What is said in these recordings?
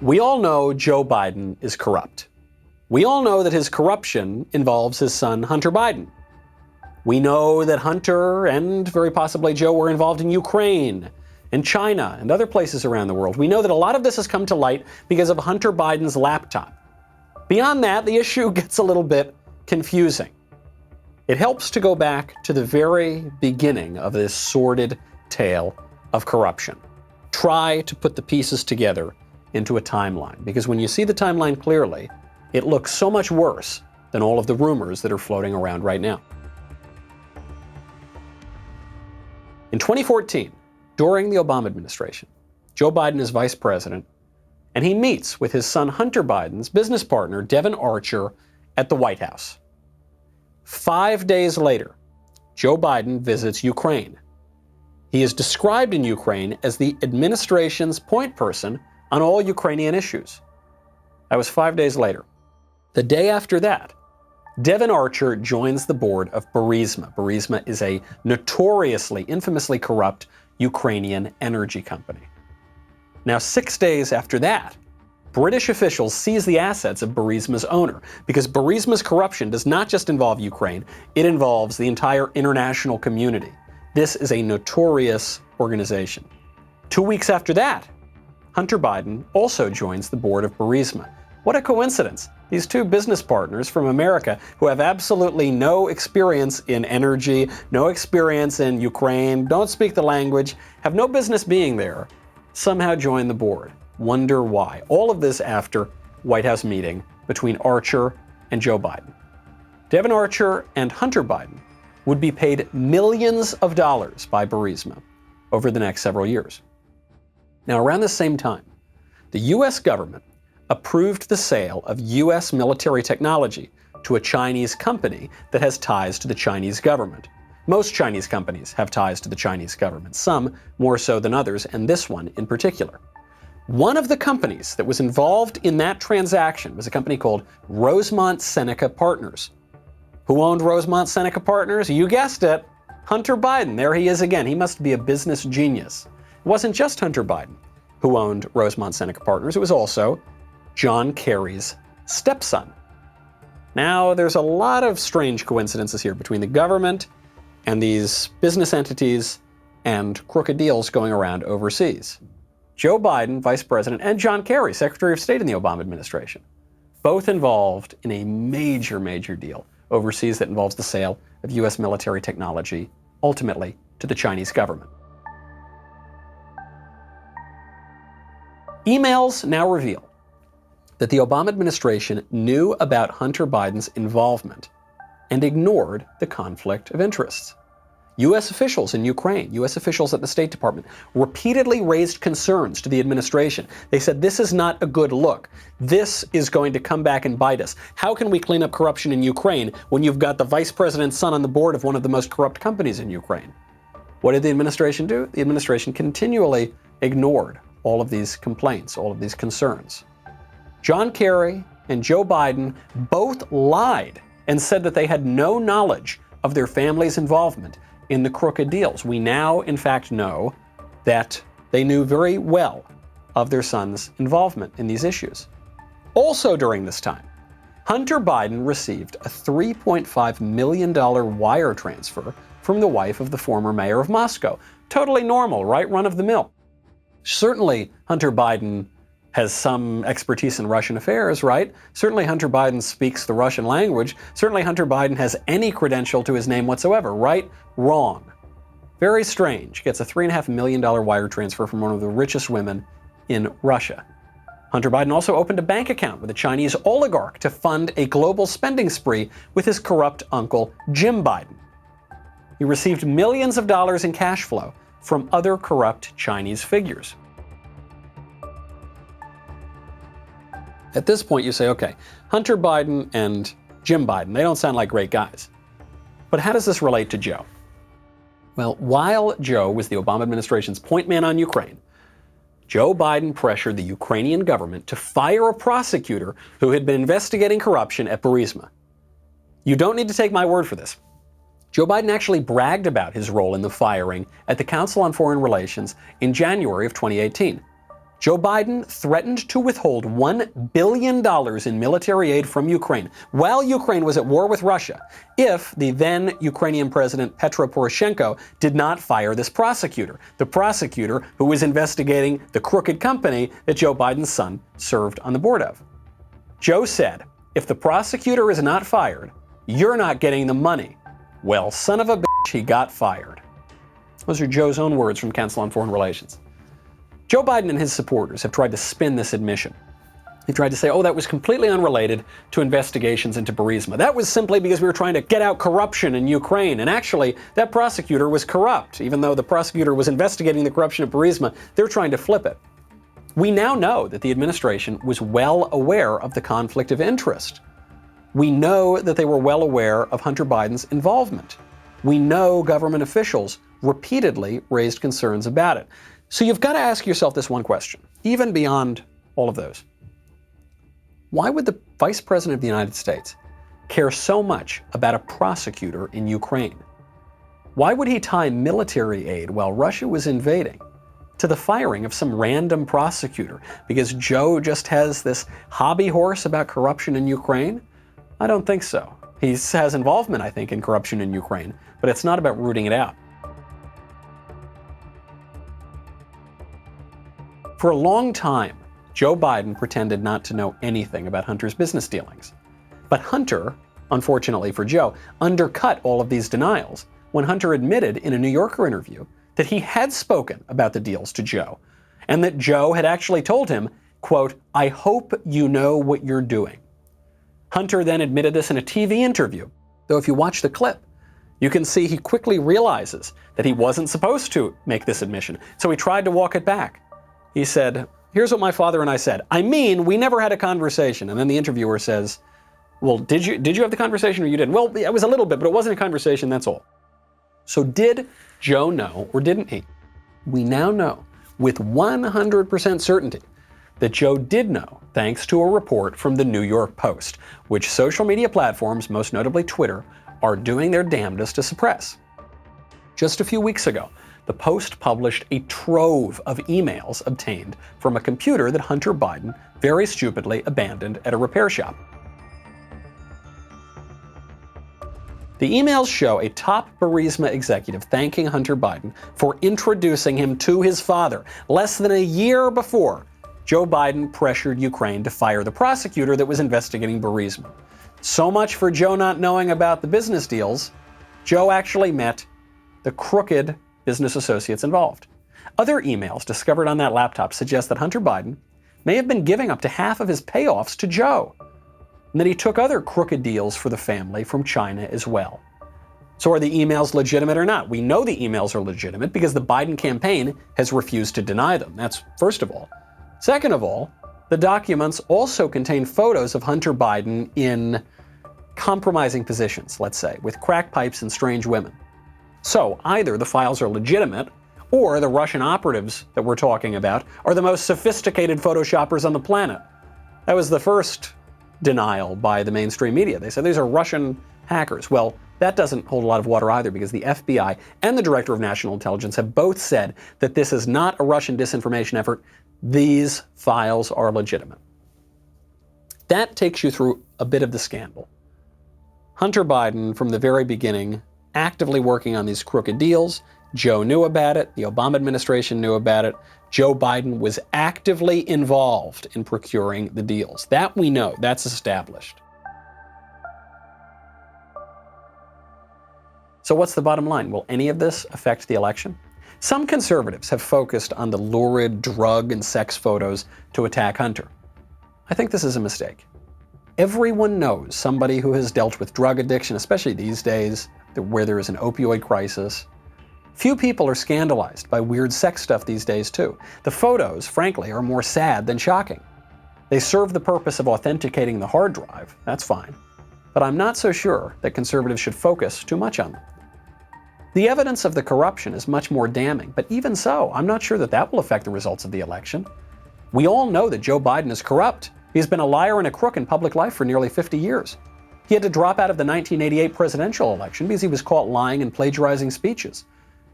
We all know Joe Biden is corrupt. We all know that his corruption involves his son, Hunter Biden. We know that Hunter and very possibly Joe were involved in Ukraine and China and other places around the world. We know that a lot of this has come to light because of Hunter Biden's laptop. Beyond that, the issue gets a little bit confusing. It helps to go back to the very beginning of this sordid tale of corruption. Try to put the pieces together into a timeline, because when you see the timeline clearly, it looks so much worse than all of the rumors that are floating around right now. In 2014, during the Obama administration, Joe Biden is vice president, and he meets with his son Hunter Biden's business partner, Devon Archer, at the White House. 5 days later, Joe Biden visits Ukraine. He is described in Ukraine as the administration's point person on all Ukrainian issues. That was 5 days later. The day after that, Devon Archer joins the board of Burisma. Burisma is a notoriously, infamously corrupt Ukrainian energy company. Now, 6 days after that, British officials seize the assets of Burisma's owner, because Burisma's corruption does not just involve Ukraine, it involves the entire international community. This is a notorious organization. 2 weeks after that, Hunter Biden also joins the board of Burisma. What a coincidence. These two business partners from America who have absolutely no experience in energy, no experience in Ukraine, don't speak the language, have no business being there, somehow join the board. Wonder why. All of this after White House meeting between Archer and Joe Biden. Devon Archer and Hunter Biden would be paid millions of dollars by Burisma over the next several years. Now, around the same time, the U.S. government approved the sale of U.S. military technology to a Chinese company that has ties to the Chinese government. Most Chinese companies have ties to the Chinese government, some more so than others, and this one in particular. One of the companies that was involved in that transaction was a company called Rosemont Seneca Partners. Who owned Rosemont Seneca Partners? You guessed it, Hunter Biden. There he is again. He must be a business genius. It wasn't just Hunter Biden who owned Rosemont Seneca Partners. It was also John Kerry's stepson. Now, there's a lot of strange coincidences here between the government and these business entities and crooked deals going around overseas. Joe Biden, vice president, and John Kerry, secretary of state in the Obama administration, both involved in a major, major deal overseas that involves the sale of U.S. military technology, ultimately to the Chinese government. Emails now reveal that the Obama administration knew about Hunter Biden's involvement and ignored the conflict of interests. U.S. officials in Ukraine, U.S. officials at the State Department repeatedly raised concerns to the administration. They said, this is not a good look. This is going to come back and bite us. How can we clean up corruption in Ukraine when you've got the vice president's son on the board of one of the most corrupt companies in Ukraine? What did the administration do? The administration continually ignored all of these complaints, all of these concerns. John Kerry and Joe Biden both lied and said that they had no knowledge of their family's involvement in the crooked deals. We now, in fact, know that they knew very well of their son's involvement in these issues. Also during this time, Hunter Biden received a $3.5 million wire transfer from the wife of the former mayor of Moscow. Totally normal, right? Run of the mill. Certainly, Hunter Biden has some expertise in Russian affairs, right? Certainly Hunter Biden speaks the Russian language. Certainly Hunter Biden has any credential to his name whatsoever, right? Wrong. Very strange. Gets a $3.5 million wire transfer from one of the richest women in Russia. Hunter Biden also opened a bank account with a Chinese oligarch to fund a global spending spree with his corrupt uncle, Jim Biden. He received millions of dollars in cash flow from other corrupt Chinese figures. At this point, you say, okay, Hunter Biden and Jim Biden, they don't sound like great guys. But how does this relate to Joe? Well, while Joe was the Obama administration's point man on Ukraine, Joe Biden pressured the Ukrainian government to fire a prosecutor who had been investigating corruption at Burisma. You don't need to take my word for this. Joe Biden actually bragged about his role in the firing at the Council on Foreign Relations in January of 2018. Joe Biden threatened to withhold $1 billion in military aid from Ukraine while Ukraine was at war with Russia if the then Ukrainian President Petro Poroshenko did not fire this prosecutor, the prosecutor who was investigating the crooked company that Joe Biden's son served on the board of. Joe said, if the prosecutor is not fired, you're not getting the money. Well, son of a bitch, he got fired. Those are Joe's own words from Council on Foreign Relations. Joe Biden and his supporters have tried to spin this admission. They've tried to say, oh, that was completely unrelated to investigations into Burisma. That was simply because we were trying to get out corruption in Ukraine. And actually, that prosecutor was corrupt. Even though the prosecutor was investigating the corruption at Burisma, they're trying to flip it. We now know that the administration was well aware of the conflict of interest. We know that they were well aware of Hunter Biden's involvement. We know government officials repeatedly raised concerns about it. So you've got to ask yourself this one question, even beyond all of those. Why would the Vice President of the United States care so much about a prosecutor in Ukraine? Why would he tie military aid while Russia was invading to the firing of some random prosecutor? Because Joe just has this hobby horse about corruption in Ukraine? I don't think so. He has involvement, I think, in corruption in Ukraine, but it's not about rooting it out. For a long time, Joe Biden pretended not to know anything about Hunter's business dealings. But Hunter, unfortunately for Joe, undercut all of these denials when Hunter admitted in a New Yorker interview that he had spoken about the deals to Joe, and that Joe had actually told him, quote, I hope you know what you're doing. Hunter then admitted this in a TV interview, though if you watch the clip, you can see he quickly realizes that he wasn't supposed to make this admission, so he tried to walk it back. He said, here's what my father and I said. I mean, we never had a conversation. And then the interviewer says, well, did you have the conversation or you didn't? Well, it was a little bit, but it wasn't a conversation, that's all. So did Joe know or didn't he? We now know with 100% certainty that Joe did know, thanks to a report from the New York Post, which social media platforms, most notably Twitter, are doing their damnedest to suppress. Just a few weeks ago, the Post published a trove of emails obtained from a computer that Hunter Biden very stupidly abandoned at a repair shop. The emails show a top Burisma executive thanking Hunter Biden for introducing him to his father less than a year before Joe Biden pressured Ukraine to fire the prosecutor that was investigating Burisma. So much for Joe not knowing about the business deals. Joe actually met the crooked business associates involved. Other emails discovered on that laptop suggest that Hunter Biden may have been giving up to half of his payoffs to Joe, and that he took other crooked deals for the family from China as well. So are the emails legitimate or not? We know the emails are legitimate because the Biden campaign has refused to deny them. That's first of all. Second of all, the documents also contain photos of Hunter Biden in compromising positions, let's say, with crack pipes and strange women. So either the files are legitimate, or the Russian operatives that we're talking about are the most sophisticated photoshoppers on the planet. That was the first denial by the mainstream media. They said these are Russian hackers. Well, that doesn't hold a lot of water either, because the FBI and the Director of National Intelligence have both said that this is not a Russian disinformation effort. These files are legitimate. That takes you through a bit of the scandal. Hunter Biden, from the very beginning, actively working on these crooked deals. Joe knew about it. The Obama administration knew about it. Joe Biden was actively involved in procuring the deals. That we know. That's established. So what's the bottom line? Will any of this affect the election? Some conservatives have focused on the lurid drug and sex photos to attack Hunter. I think this is a mistake. Everyone knows somebody who has dealt with drug addiction, especially these days, where there is an opioid crisis. Few people are scandalized by weird sex stuff these days, too. The photos, frankly, are more sad than shocking. They serve the purpose of authenticating the hard drive. That's fine. But I'm not so sure that conservatives should focus too much on them. The evidence of the corruption is much more damning, but even so, I'm not sure that that will affect the results of the election. We all know that Joe Biden is corrupt. He's been a liar and a crook in public life for nearly 50 years. He had to drop out of the 1988 presidential election because he was caught lying and plagiarizing speeches.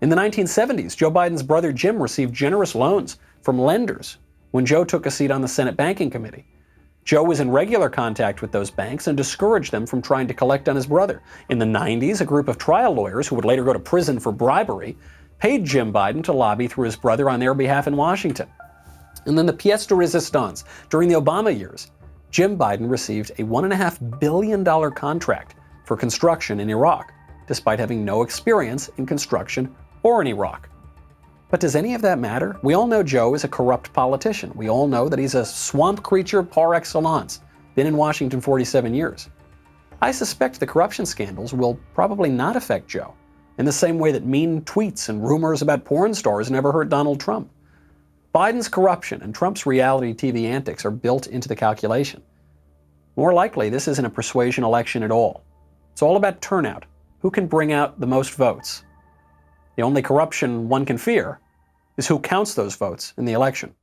In the 1970s, Joe Biden's brother Jim received generous loans from lenders when Joe took a seat on the Senate Banking Committee. Joe was in regular contact with those banks and discouraged them from trying to collect on his brother. In the 90s, a group of trial lawyers who would later go to prison for bribery paid Jim Biden to lobby through his brother on their behalf in Washington. And then the pièce de résistance. During the Obama years, Jim Biden received a $1.5 billion contract for construction in Iraq, despite having no experience in construction or in Iraq. But does any of that matter? We all know Joe is a corrupt politician. We all know that he's a swamp creature par excellence, been in Washington 47 years. I suspect the corruption scandals will probably not affect Joe, in the same way that mean tweets and rumors about porn stars never hurt Donald Trump. Biden's corruption and Trump's reality TV antics are built into the calculation. More likely, this isn't a persuasion election at all. It's all about turnout. Who can bring out the most votes? The only corruption one can fear is who counts those votes in the election.